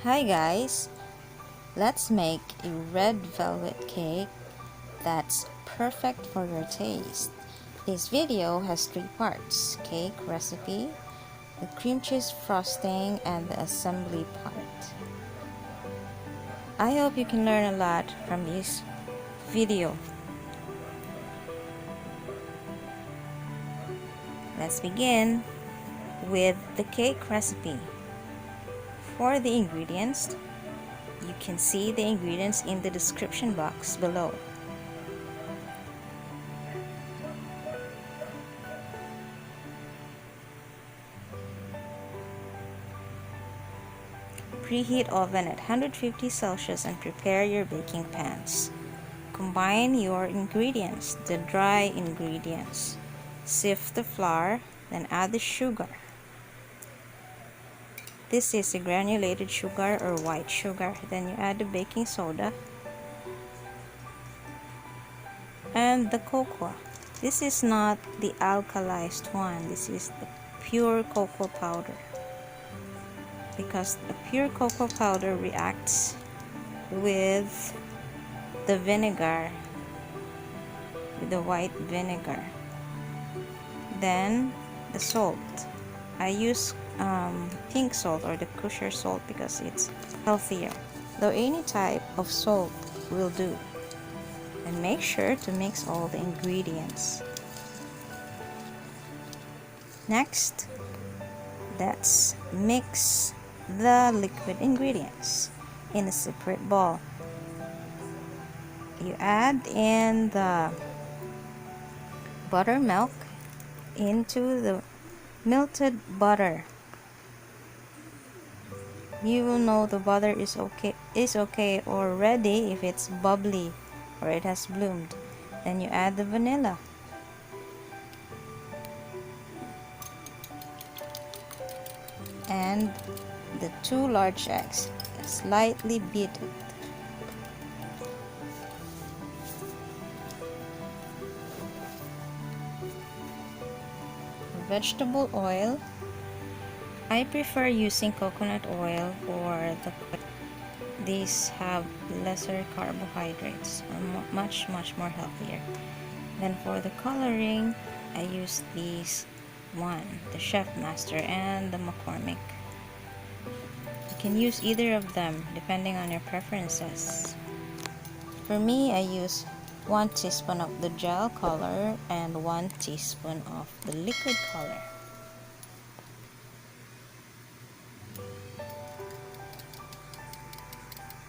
Hi guys, let's make a red velvet cake that's perfect for your taste. This video has 3 parts: cake recipe, the cream cheese frosting, and the assembly part. I hope you can learn a lot from this video. Let's begin with the cake recipe. For the ingredients, you can see the ingredients in the description box below. Preheat oven at 150 Celsius and prepare your baking pans. Combine your ingredients, the dry ingredients. Sift the flour, then add the sugar. This is a granulated sugar or white sugar. Then you add the baking soda and the cocoa. This is not the alkalyzed one. This is the pure cocoa powder, because the pure cocoa powder reacts with the vinegar, with the white vinegar. Then the salt. I use pink salt or the kosher salt because it's healthier, though any type of salt will do. And make sure to mix all the ingredients. Next, let's mix the liquid ingredients in a separate bowl. You add in the buttermilk into the melted butter. You will know the butter is okay or ready if it's bubbly or it has bloomed. Then you add the vanilla. And the 2 large eggs, slightly beaten. Vegetable oil. I prefer using coconut oil or these have lesser carbohydrates, or much more healthier. Then for the coloring, I use these the Chef Master and the McCormick. You can use either of them depending on your preferences. For me, I use 1 teaspoon of the gel color and 1 teaspoon of the liquid color.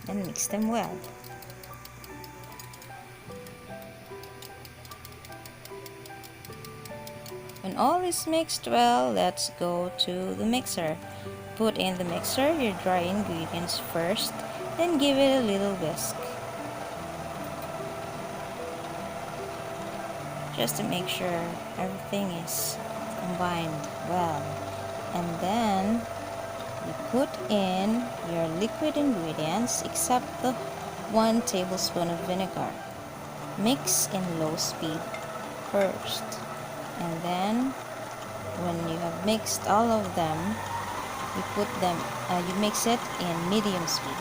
And mix them well. When all is mixed well, let's go to the mixer. Put in the mixer your dry ingredients first, then give it a little whisk, just to make sure everything is combined well. And then you put in your liquid ingredients except the 1 tablespoon of vinegar. Mix in low speed first, and then when you have mixed all of them, you mix it in medium speed.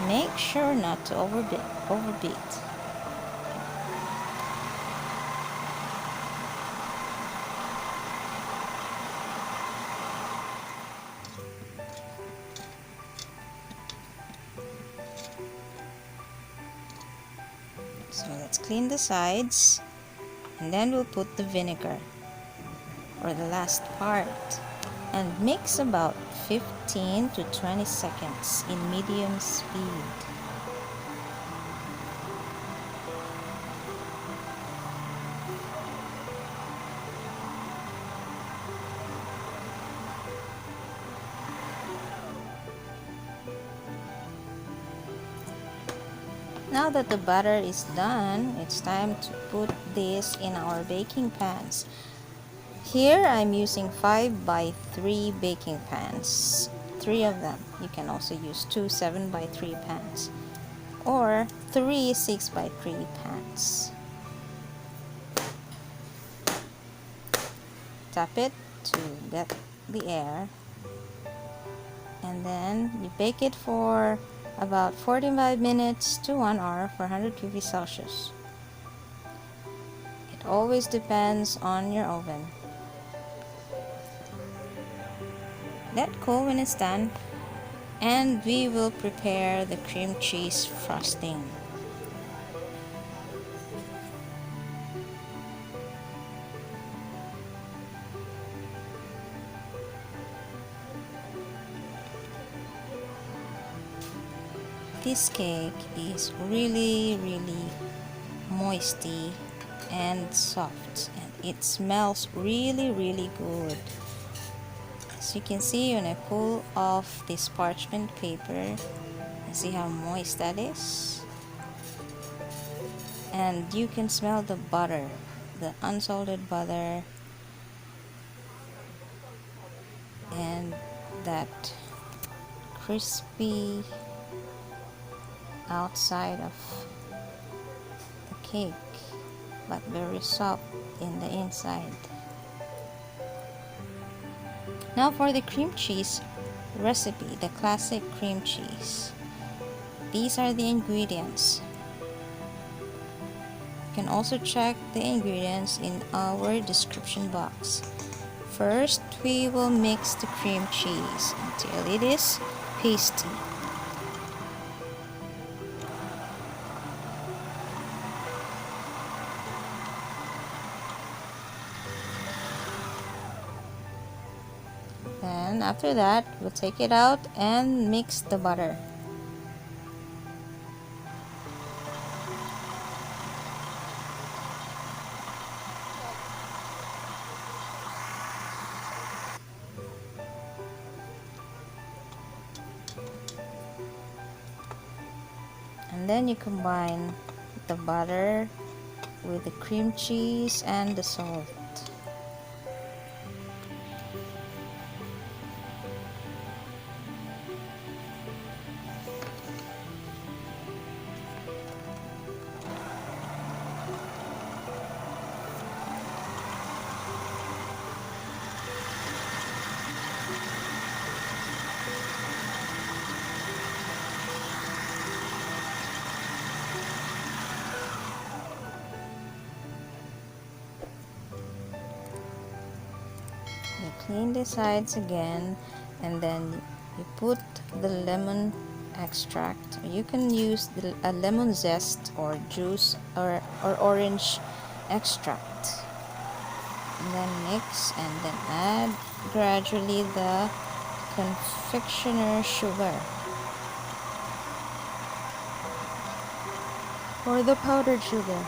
Make sure not to overbeat. So let's clean the sides, and then we'll put the vinegar for the last part and mix about 15 to 20 seconds in medium speed. Now that the batter is done, it's time to put this in our baking pans. Here I'm using 5x3 baking pans, 3 of them. You can also use 2 7x3 pans or 3 6x3 pans. Tap it to get the air and then you bake it for about 45 minutes to 1 hour for 150 Celsius. It always depends on your oven. Let cool when it's done, and we will prepare the cream cheese frosting. This cake is really moisty and soft, and it smells really good. As you can see, when I pull off this parchment paper, you see how moist that is, and you can smell the butter, the unsalted butter, and that crispy outside of the cake, but very soft in the inside. Now for the cream cheese recipe, the classic cream cheese. These are the ingredients. You can also check the ingredients in our description box. First, we will mix the cream cheese until it is pasty. Then after that, we'll take it out and mix the butter. And then you combine the butter with the cream cheese and the salt. You clean the sides again, and then you put the lemon extract. You can use a lemon zest or juice or orange extract. And then mix, and then add gradually the confectioner sugar or the powdered sugar.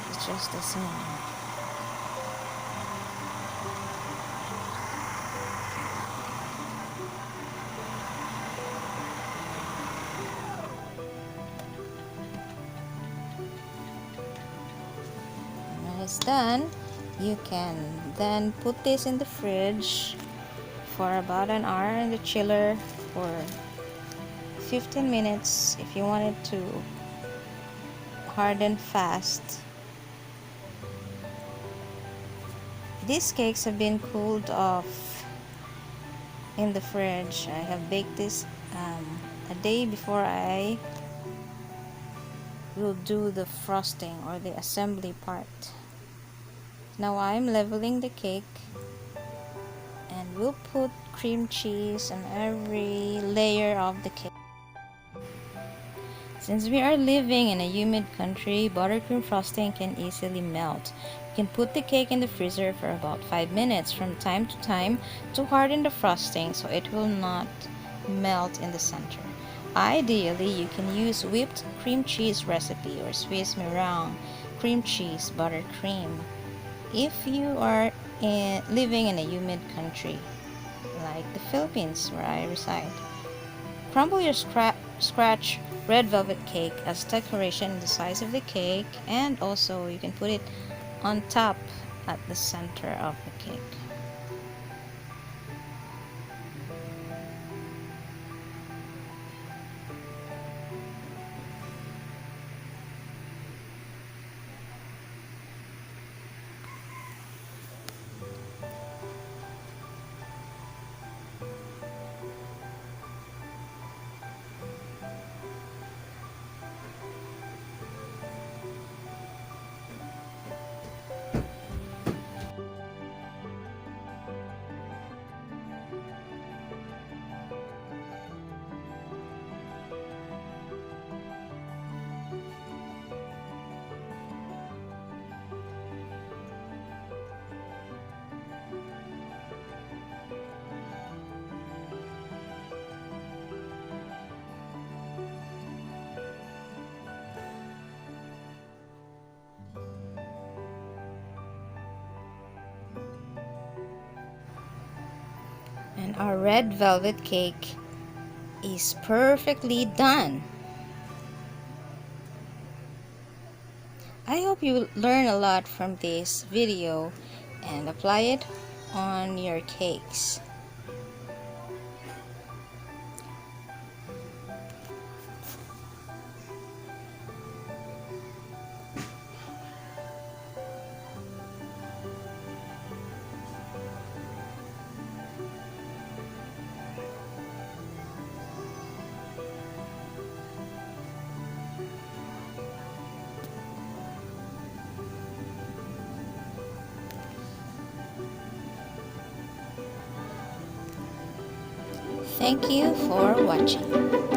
It's just the same. When it's done, you can then put this in the fridge for about an hour in the chiller for 15 minutes if you want it to harden fast. These cakes have been cooled off in the fridge. I have baked this a day before I will do the frosting or the assembly part. Now I'm leveling the cake, and we'll put cream cheese on every layer of the cake. Since we are living in a humid country, buttercream frosting can easily melt. You can put the cake in the freezer for about 5 minutes from time to time to harden the frosting so it will not melt in the center. Ideally, you can use whipped cream cheese recipe or Swiss meringue cream cheese buttercream if you are living in a humid country like the Philippines where I reside. Crumble your scratch red velvet cake as decoration in the size of the cake, and also you can put it on top at the center of the cake. our red velvet cake is perfectly done. I hope you learn a lot from this video and apply it on your cakes. Thank you for watching.